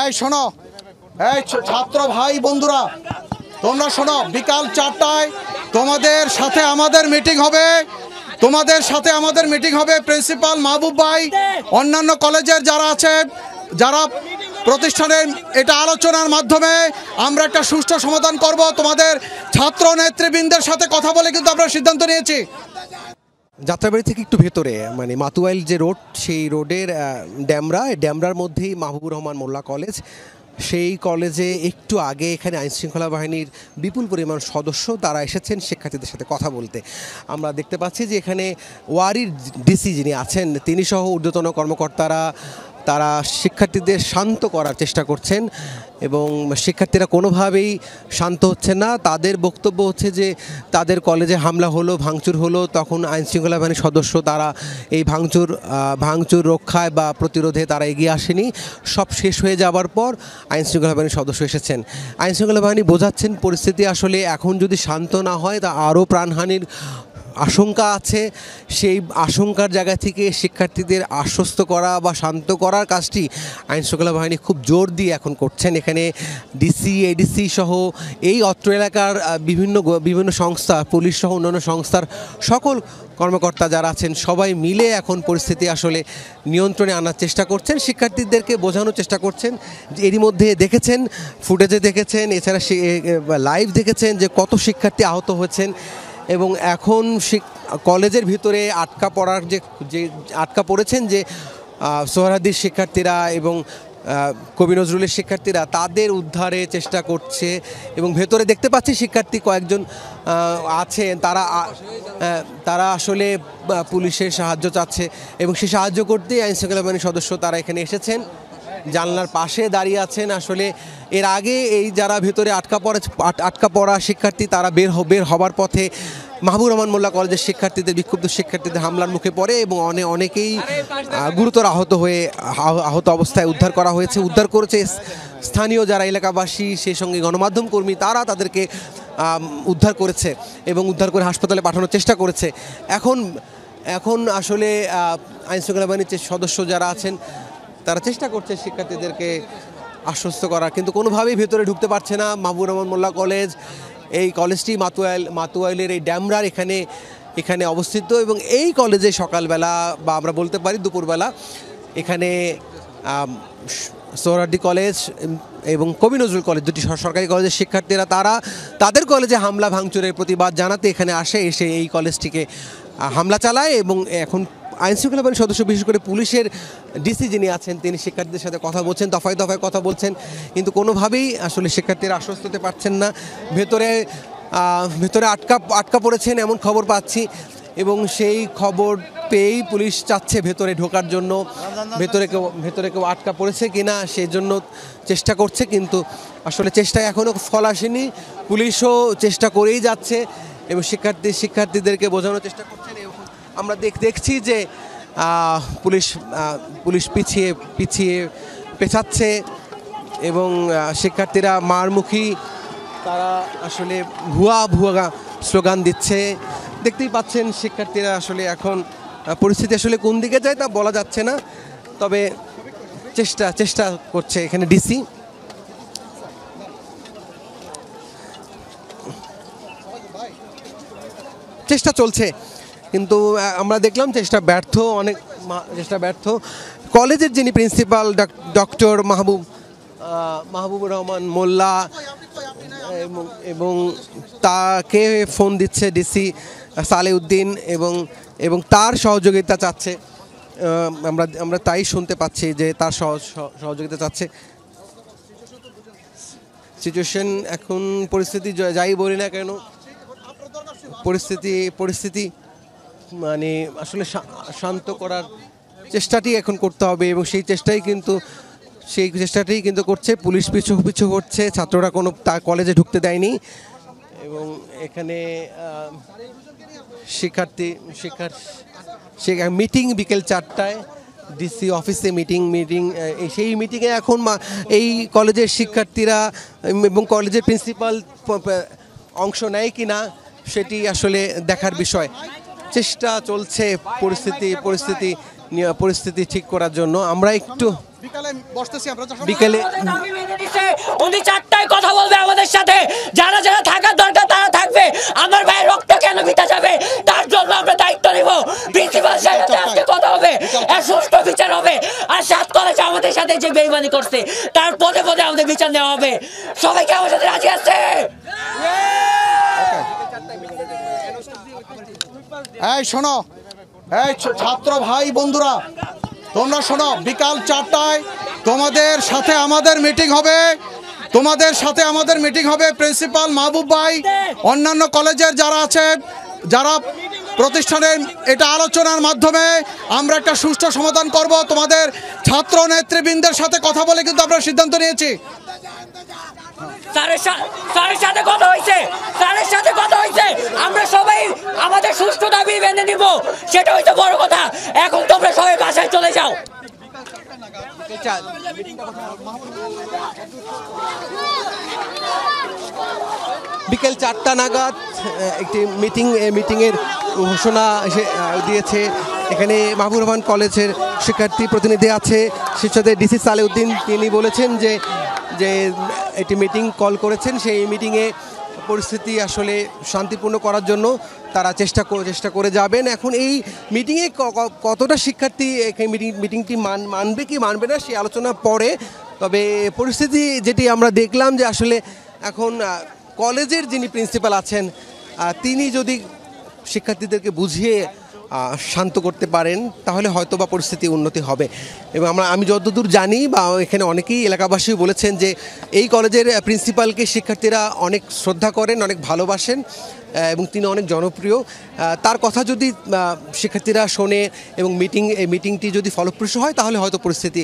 এই শোনো, এই ছাত্র ভাই বন্ধুরা, তোমরা শোনো, বিকাল 4টায় তোমাদের সাথে আমাদের মিটিং হবে। প্রিন্সিপাল মাহবুব ভাই, অন্যান্য কলেজের যারা আছে, যারা প্রতিষ্ঠানের, এটা আলোচনার মাধ্যমে আমরা একটা সুষ্ঠু সমাধান করব। তোমাদের ছাত্র নেতৃবৃন্দের সাথে কথা বলে কিন্তু আমরা সিদ্ধান্ত নিয়েছি। যাত্রাবাড়ি থেকে একটু ভেতরে, মানে মাতুয়াইল যে রোড, সেই রোডের ড্যামরার মধ্যেই মাহবুবুর রহমান মোল্লা কলেজ। সেই কলেজে একটু আগে এখানে আইনশৃঙ্খলা বাহিনীর বিপুল পরিমাণ সদস্য তারা এসেছেন শিক্ষার্থীদের সাথে কথা বলতে। আমরা দেখতে পাচ্ছি যে এখানে ওয়ারির ডিসি যিনি আছেন, তিনি সহ ঊর্ধ্বতন কর্মকর্তারা তারা শিক্ষার্থীদের শান্ত করার চেষ্টা করছেন এবং শিক্ষার্থীরা কোনোভাবেই শান্ত হচ্ছেন না। তাদের বক্তব্য হচ্ছে যে তাদের কলেজে হামলা হলো, ভাঙচুর হলো, তখন আইনশৃঙ্খলা বাহিনীর সদস্য তারা এই ভাঙচুর রক্ষায় বা প্রতিরোধে তারা এগিয়ে আসেনি। সব শেষ হয়ে যাবার পর আইনশৃঙ্খলা বাহিনীর সদস্য এসেছেন। আইনশৃঙ্খলা বাহিনী বোঝাচ্ছেন পরিস্থিতি আসলে এখন যদি শান্ত না হয় তা আরও প্রাণহানির আশঙ্কা আছে। সেই আশঙ্কার জায়গা থেকে শিক্ষার্থীদের আশ্বস্ত করা বা শান্ত করার কাজটি আইনশৃঙ্খলা বাহিনী খুব জোর দিয়ে এখন করছেন। এখানে ডিসি, এডিসি সহ এই অত্র এলাকার বিভিন্ন সংস্থা, পুলিশ সহ অন্যান্য সংস্থার সকল কর্মকর্তা যারা আছেন সবাই মিলে এখন পরিস্থিতি আসলে নিয়ন্ত্রণে আনার চেষ্টা করছেন, শিক্ষার্থীদেরকে বোঝানোর চেষ্টা করছেন। এরই মধ্যে দেখেছেন, ফুটেজে দেখেছেন, এছাড়া লাইভ দেখেছেন যে কত শিক্ষার্থী আহত হয়েছেন। এবং এখন কলেজের ভিতরে আটকা পড়েছেন যে সোহরাওয়ার্দীর শিক্ষার্থীরা এবং কবি নজরুলের শিক্ষার্থীরা, তাদের উদ্ধারে চেষ্টা করছে। এবং ভেতরে দেখতে পাচ্ছি শিক্ষার্থী কয়েকজন আছেন, তারা আসলে পুলিশের সাহায্য চাচ্ছে এবং সে সাহায্য করতেই আইনশৃঙ্খলা বাহিনীর সদস্য তারা এখানে এসেছেন, জানলার পাশে দাঁড়িয়ে আছেন। আসলে এর আগে এই যারা ভেতরে আটকা পড়া শিক্ষার্থী তারা বের হবার পথে মাহবুবুর রহমান মোল্লা কলেজের বিক্ষুব্ধ শিক্ষার্থীদের হামলার মুখে পড়ে এবং অনেকেই গুরুতর আহত অবস্থায় উদ্ধার করা হয়েছে। উদ্ধার করেছে স্থানীয় যারা এলাকাবাসী, সেই সঙ্গে গণমাধ্যম কর্মী, তারা তাদেরকে উদ্ধার করেছে এবং উদ্ধার করে হাসপাতালে পাঠানোর চেষ্টা করেছে। এখন আসলে আইনশৃঙ্খলা বাহিনীর যে সদস্য যারা আছেন তারা চেষ্টা করছে শিক্ষার্থীদেরকে আশ্বস্ত করার, কিন্তু কোনোভাবেই ভেতরে ঢুকতে পারছে না। মাহবুবুর রহমান মোল্লা কলেজ, এই কলেজটি মাতুয়াইলের এই ড্যামরার এখানে অবস্থিত এবং এই কলেজে সকালবেলা বা আমরা বলতে পারি দুপুরবেলা এখানে সোহরাওয়ার্দী কলেজ এবং কবি নজরুল কলেজ, দুটি সরকারি কলেজের শিক্ষার্থীরা তাদের কলেজে হামলা ভাঙচুরের প্রতিবাদ জানাতে এখানে এসে এই কলেজটিকে হামলা চালায়। এবং এখন আইনশৃঙ্খলা বাহিনীর সদস্য, বিশেষ করে পুলিশের ডিসি যিনি আছেন, তিনি শিক্ষার্থীদের সাথে কথা বলছেন, দফায় কথা বলছেন, কিন্তু কোনোভাবেই আসলে শিক্ষার্থীরা আশ্বস্ত হতে পারছেন না। ভেতরে আটকা পড়েছেন এমন খবর পাচ্ছি এবং সেই খবর পেয়েই পুলিশ চাচ্ছে ভেতরে ঢোকার জন্য। ভেতরে কেউ আটকা পড়েছে কিনা সেই জন্য চেষ্টা করছে, কিন্তু আসলে চেষ্টায় এখনও ফল আসেনি। পুলিশও চেষ্টা করেই যাচ্ছে এবং শিক্ষার্থীদেরকে বোঝানোর চেষ্টা করছেন। আমরা দেখছি যে পুলিশ পেছাচ্ছে এবং শিক্ষার্থীরা মারমুখী, তারা আসলে ভুয়া স্লোগান দিচ্ছে। দেখতেই পাচ্ছেন শিক্ষার্থীরা আসলে এখন পরিস্থিতি আসলে কোন দিকে যায় তা বলা যাচ্ছে না, তবে চেষ্টা করছে এখানে ডিসি। চেষ্টা চলছে, কিন্তু আমরা দেখলাম চেষ্টা ব্যর্থ। কলেজের যিনি প্রিন্সিপাল ডক্টর মাহবুবুর রহমান মোল্লা এবং তাকে ফোন দিচ্ছে ডিসি সালেউদ্দিন এবং তার সহযোগিতা চাচ্ছে। আমরা তাই শুনতে পাচ্ছি যে তার সহযোগিতা চাচ্ছে। সিচুয়েশন এখন পরিস্থিতি যাই বলি না কেন, পরিস্থিতি মানে আসলে শান্ত করার চেষ্টাটি এখন করতে হবে এবং সেই চেষ্টাটাই কিন্তু করছে পুলিশ। পিছু হচ্ছে, ছাত্ররা কোনো তার কলেজে ঢুকতে দেয়নি এবং এখানে মিটিং বিকেল 4টায় ডিসি অফিসে মিটিং সেই মিটিংয়ে এখন এই কলেজের শিক্ষার্থীরা এবং কলেজের প্রিন্সিপাল অংশ নেয় কিনা সেটি আসলে দেখার বিষয়। চেষ্টা চলছে পরিস্থিতি ঠিক করার জন্য। আমরা একটু বিকালে বসতেছি আমরা বিকেলে উনি 4টায় কথা বলবে আমাদের সাথে, যারা যারা থাকার দরকার তারা থাকবে। আমার ভাইয়ের রক্ত কেন মিটা যাবে তার জন্য আমরা দায়িত্ব নিব। প্রিন্সিপাল সাহেবের সাথে আজকে কথা হবে, আর সুষ্ঠু বিচার হবে। আর 7 কলেজ আমাদের সাথে যে বেইমানি করছে তার পদে পদে আমাদের বিচার নেওয়া হবে। সবাই কি আমার সাথে রাজি আছে? এই শোনো, এই ছাত্র ভাই বন্ধুরা, তোমরা শোনো, বিকাল 4টায় তোমাদের সাথে আমাদের মিটিং হবে। তোমাদের সাথে আমাদের মিটিং হবে। প্রিন্সিপাল মাহবুব ভাই, অন্যান্য কলেজের যারা আছে, যারা প্রতিষ্ঠানের এটা আলোচনার মাধ্যমে আমরা একটা সুষ্ঠু সমাধান করব। তোমাদের ছাত্র নেতৃবৃন্দের সাথে কথা বলে কিন্তু আমরা সিদ্ধান্ত নিয়েছি। স্যারের সাথে কথা হয়েছে, স্যারের সাথে কথা হয়েছে। আমরা সবাই আমাদের সুষ্ঠু দাবি মেনে নিব, সেটা হচ্ছে বড় কথা। এখন তোমরা সবাই বাসায় চলে যাও। বিকেল 4টা নাগাদ একটি মিটিংয়ের ঘোষণা দিয়েছে। এখানে মাহবুবুর রহমান কলেজের শিক্ষার্থী প্রতিনিধি আছে, শিক্ষার্থী ডিসি সালেউদ্দিন। তিনি বলেছেন যে একটি মিটিং কল করেছেন, সেই মিটিংয়ে পরিস্থিতি আসলে শান্তিপূর্ণ করার জন্য তারা চেষ্টা করে যাবেন। এখন এই মিটিংয়ে কতটা শিক্ষার্থী মিটিংটি মানবে কি মানবে না সেই আলোচনা পরে। তবে পরিস্থিতি যেটি আমরা দেখলাম যে আসলে এখন কলেজের যিনি প্রিন্সিপাল আছেন তিনি যদি শিক্ষার্থীদেরকে বুঝিয়ে শান্ত করতে পারেন তাহলে হয়তো বা পরিস্থিতি উন্নতি হবে। এবং আমি যতদূর জানি বা এখানে অনেকেই এলাকাবাসী বলেছেন যে এই কলেজের প্রিন্সিপালকে শিক্ষার্থীরা অনেক শ্রদ্ধা করেন, অনেক ভালোবাসেন এবং তিনি অনেক জনপ্রিয়। তার কথা যদি শিক্ষার্থীরা শোনে এবং মিটিংটি যদি ফলপ্রসূ হয় তাহলে হয়তো পরিস্থিতি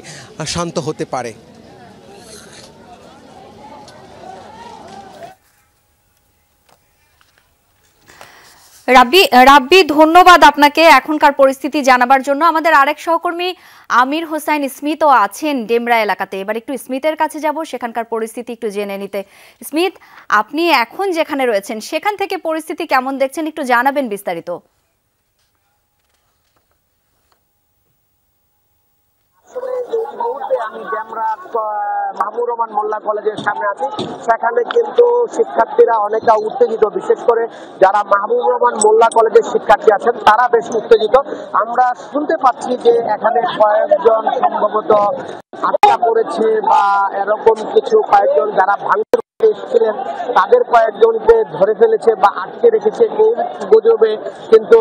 শান্ত হতে পারে। রাব্বি, ধন্যবাদ আপনাকে এখনকার পরিস্থিতি জানাবার জন্য। আমাদের আরেক সহকর্মী আমির হোসেন স্মিথও আছেন ডেমরা এলাকাতে। এবার একটু স্মিথের কাছে যাব, সেখানকার পরিস্থিতি একটু জেনে নিতে। স্মিথ, আপনি এখন যেখানে রয়েছেন সেখান থেকে পরিস্থিতি কেমন দেখছেন, একটু জানাবেন বিস্তারিত। আমি ডেমরা মাহবুবুর রহমান মোল্লা কলেজের সামনে আছি। সেখানে কিন্তু শিক্ষার্থীরা অনেকটা উত্তেজিত, বিশেষ করে যারা মাহবুবুর রহমান মোল্লা কলেজের শিক্ষার্থী আছেন তারা বেশ উত্তেজিত। আমরা শুনতে পাচ্ছি যে এখানে কয়েকজন সম্ভবত আটকা পড়েছে বা এরকম কিছু, কয়েকজন যারা ভাঙচুর এসেছিলেন তাদের কয়েকজনকে ধরে ফেলেছে বা আটকে রেখেছে এই গুজবে কিন্তু